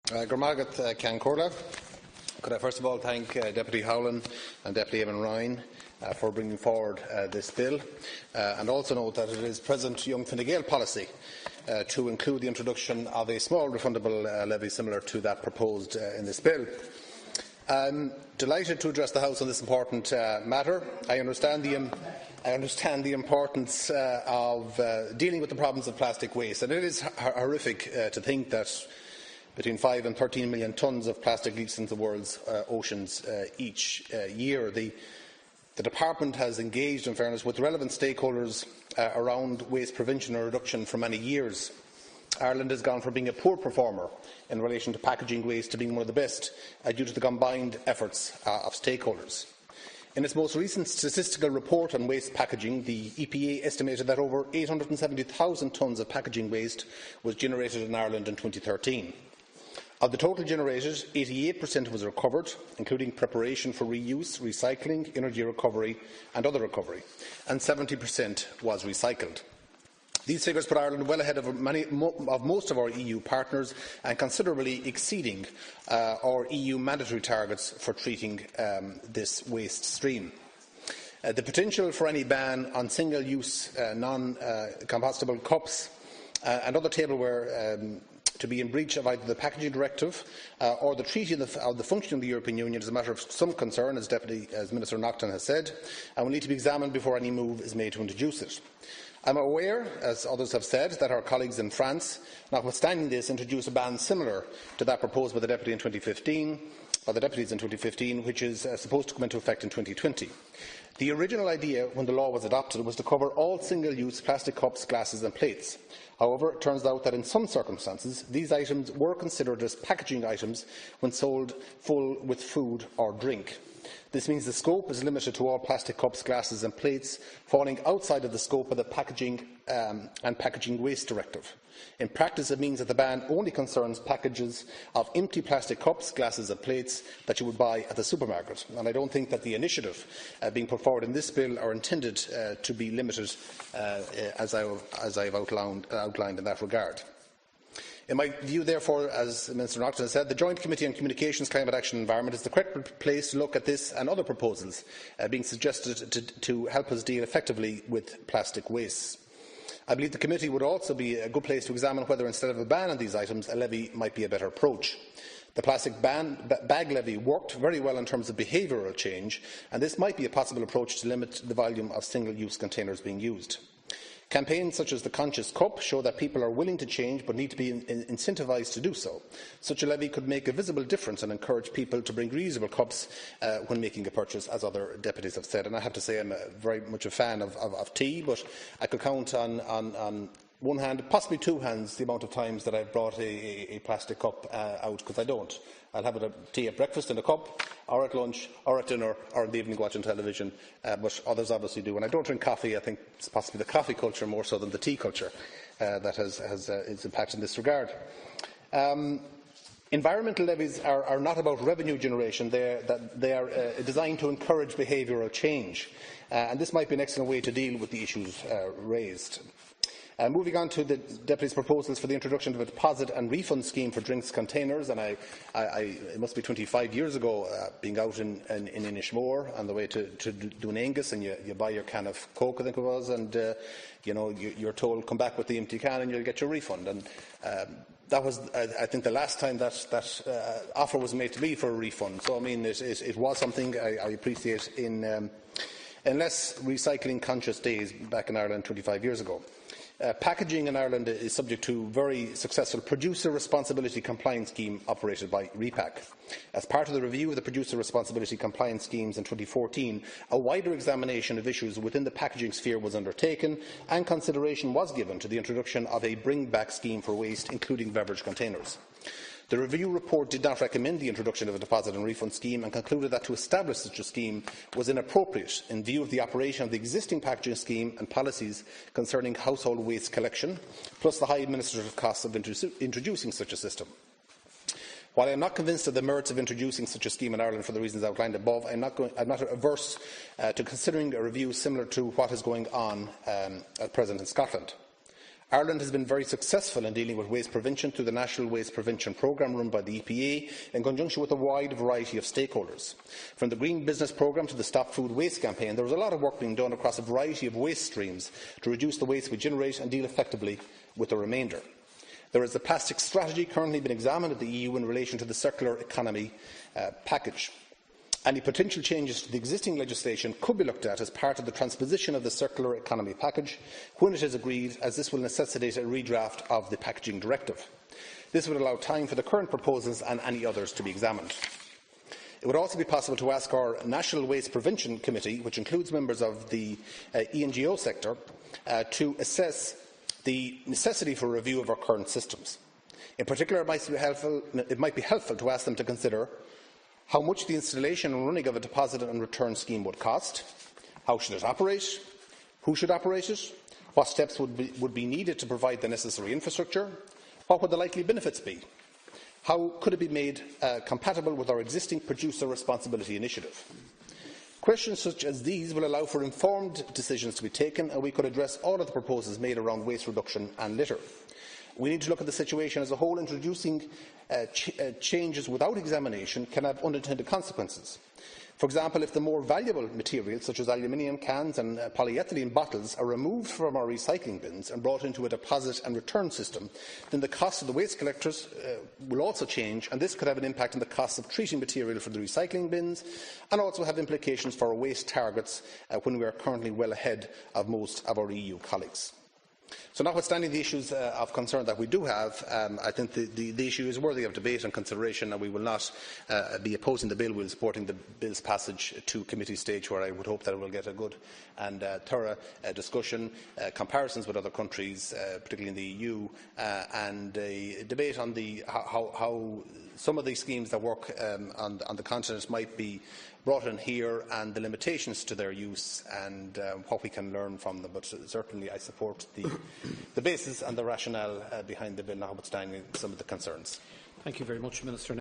Ceann Comhairle. Could I first of all thank Deputy Howlin and Deputy Eamon Ryan for bringing forward this bill, and also note that it is present Young Fine Gael policy to include the introduction of a small refundable levy similar to that proposed in this bill. I am delighted to address the House on this important matter. I understand the importance of dealing with the problems of plastic waste, and it is horrific to think that between 5 and 13 million tonnes of plastic leaks into the world's oceans each year. The Department has engaged, in fairness, with relevant stakeholders around waste prevention and reduction for many years. Ireland has gone from being a poor performer in relation to packaging waste to being one of the best due to the combined efforts of stakeholders. In its most recent statistical report on waste packaging, the EPA estimated that over 870,000 tonnes of packaging waste was generated in Ireland in 2013. Of the total generated, 88% was recovered, including preparation for reuse, recycling, energy recovery and other recovery, and 70% was recycled. These figures put Ireland well ahead of most of our EU partners and considerably exceeding our EU mandatory targets for treating this waste stream. The potential for any ban on single-use non-compostable cups and other tableware to be in breach of either the Packaging Directive or the Treaty of the Functioning of the European Union is a matter of some concern, as Minister Naughton has said, and will need to be examined before any move is made to introduce it. I am aware, as others have said, that our colleagues in France, notwithstanding this, introduced a ban similar to that proposed by the Deputy in 2015, by the Deputies in 2015, which is supposed to come into effect in 2020. The original idea, when the law was adopted, was to cover all single-use plastic cups, glasses and plates. However, it turns out that in some circumstances, these items were considered as packaging items when sold full with food or drink. This means the scope is limited to all plastic cups, glasses and plates, falling outside of the scope of the Packaging and Packaging Waste Directive. In practice, it means that the ban only concerns packages of empty plastic cups, glasses and plates that you would buy at the supermarket. And I don't think that the initiative being put forward in this bill are intended to be limited as I have outlined in that regard. In my view, therefore, as Minister Naughton has said, the Joint Committee on Communications, Climate Action and Environment is the correct place to look at this and other proposals being suggested to help us deal effectively with plastic waste. I believe the committee would also be a good place to examine whether, instead of a ban on these items, a levy might be a better approach. The plastic bag levy worked very well in terms of behavioural change, and this might be a possible approach to limit the volume of single-use containers being used. Campaigns such as the Conscious Cup show that people are willing to change but need to be incentivised to do so. Such a levy could make a visible difference and encourage people to bring reusable cups when making a purchase, as other deputies have said. And I have to say I am very much a fan of tea, but I could count on one hand, possibly two hands, the amount of times that I have brought a plastic cup out, because I don't. I'll have a tea at breakfast in a cup, or at lunch, or at dinner, or in the evening watching television, but others obviously do. And I don't drink coffee. I think it's possibly the coffee culture more so than the tea culture that has its impact in this regard. Environmental levies are not about revenue generation. They are designed to encourage behavioural change, and this might be an excellent way to deal with the issues raised. Moving on to the Deputy's proposals for the introduction of a deposit and refund scheme for drinks containers, and it must be 25 years ago, being out in Inishmore on the way to Dune-Angus, and you buy your can of Coke, I think it was, and you're told come back with the empty can and you'll get your refund. And that was, I think, the last time that offer was made to me for a refund. So I mean, it was something I appreciate in less recycling conscious days back in Ireland 25 years ago. Packaging in Ireland is subject to a very successful producer responsibility compliance scheme operated by REPAC. As part of the review of the producer responsibility compliance schemes in 2014, a wider examination of issues within the packaging sphere was undertaken, and consideration was given to the introduction of a bring-back scheme for waste, including beverage containers. The review report did not recommend the introduction of a deposit and refund scheme, and concluded that to establish such a scheme was inappropriate in view of the operation of the existing packaging scheme and policies concerning household waste collection, plus the high administrative costs of introducing such a system. While I am not convinced of the merits of introducing such a scheme in Ireland for the reasons outlined above, I am not averse to considering a review similar to what is going on at present in Scotland. Ireland has been very successful in dealing with waste prevention through the National Waste Prevention Programme run by the EPA in conjunction with a wide variety of stakeholders. From the Green Business Programme to the Stop Food Waste campaign, there is a lot of work being done across a variety of waste streams to reduce the waste we generate and deal effectively with the remainder. There is a plastic strategy currently being examined at the EU in relation to the circular economy package. Any potential changes to the existing legislation could be looked at as part of the transposition of the circular economy package when it is agreed, as this will necessitate a redraft of the packaging directive. This would allow time for the current proposals and any others to be examined. It would also be possible to ask our National Waste Prevention Committee, which includes members of the ENGO sector, to assess the necessity for a review of our current systems. In particular, it might be helpful to ask them to consider how much the installation and running of a deposit and return scheme would cost, how should it operate, who should operate it, what steps would be needed to provide the necessary infrastructure, what would the likely benefits be, how could it be made compatible with our existing producer responsibility initiative. Questions such as these will allow for informed decisions to be taken, and we could address all of the proposals made around waste reduction and litter. We need to look at the situation as a whole. Introducing changes without examination can have unintended consequences. For example, if the more valuable materials, such as aluminium cans and polyethylene bottles, are removed from our recycling bins and brought into a deposit and return system, then the cost of the waste collectors will also change, and this could have an impact on the cost of treating material for the recycling bins, and also have implications for our waste targets when we are currently well ahead of most of our EU colleagues. So, notwithstanding the issues of concern that we do have, I think the issue is worthy of debate and consideration, and we will not be opposing the bill. We will be supporting the bill's passage to committee stage, where I would hope that it will get a good and thorough discussion, comparisons with other countries, particularly in the EU, and a debate on how some of these schemes that work on the continent might be brought in here, and the limitations to their use, and what we can learn from them. But certainly I support the basis and the rationale behind the bill, notwithstanding some of the concerns. Thank you very much, Minister.